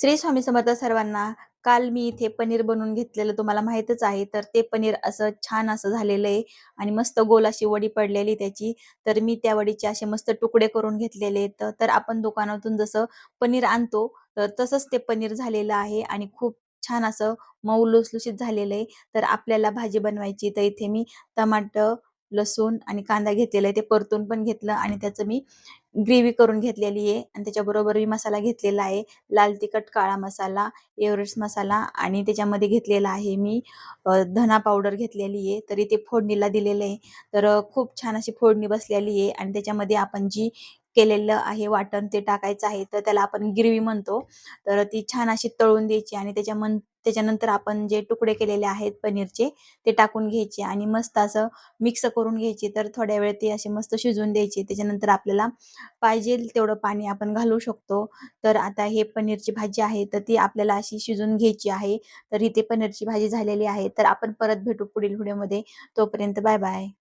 श्री स्वामी समर्थ सर्वांना. काल मी इथे पनीर बनवून घेतलेलं तुम्हाला माहीतच आहे. तर ते पनीर असं छान असं झालेलं आहे आणि मस्त गोल अशी वडी पडलेली त्याची. तर मी त्या वडीचे असे मस्त तुकडे करून घेतलेले आहेत. तर आपण दुकानातून जसं पनीर आणतो, तर तसंच ते पनीर झालेलं आहे आणि खूप छान असं मऊ लुसलुशीत झालेलं आहे. तर आपल्याला भाजी बनवायची, तर इथे मी टमाटर, लसूण आणि कांदा घेतलेला आहे. ते परतून पण घेतलं आणि त्याचं मी ग्रेव्ही करून घेतलेली आहे आणि त्याच्याबरोबर मी मसाला घेतलेला आहे. लाल तिखट, काळा मसाला, एव्हरेस्ट मसाला आणि त्याच्यामध्ये घेतलेला आहे मी धना पावडर घेतलेली आहे. तर इथे फोडणीला दिलेलं आहे. तर खूप छान अशी फोडणी बसलेली आहे आणि त्याच्यामध्ये आपण जी केलेलं आहे वाटण ते टाकायचं आहे. तर त्याला आपण ग्रेव्ही म्हणतो. तर ती छान अशी तळून द्यायची आणि त्याच्यानंतर आपण जे तुकडे केलेले आहेत पनीरचे ते टाकून घ्यायचे आणि मस्त असं मिक्स करून घ्यायचे. तर थोड्या वेळ ते असे मस्त शिजवून द्यायचे. त्याच्यानंतर आपल्याला पाहिजेल तेवढं पाणी आपण घालू शकतो. तर आता हे पनीरची भाजी आहे, तर ती आपल्याला अशी शिजवून घ्यायची आहे. तर इथे पनीरची भाजी झालेली आहे. तर आपण परत भेटू पुढील व्हिडिओमध्ये. तोपर्यंत बाय बाय.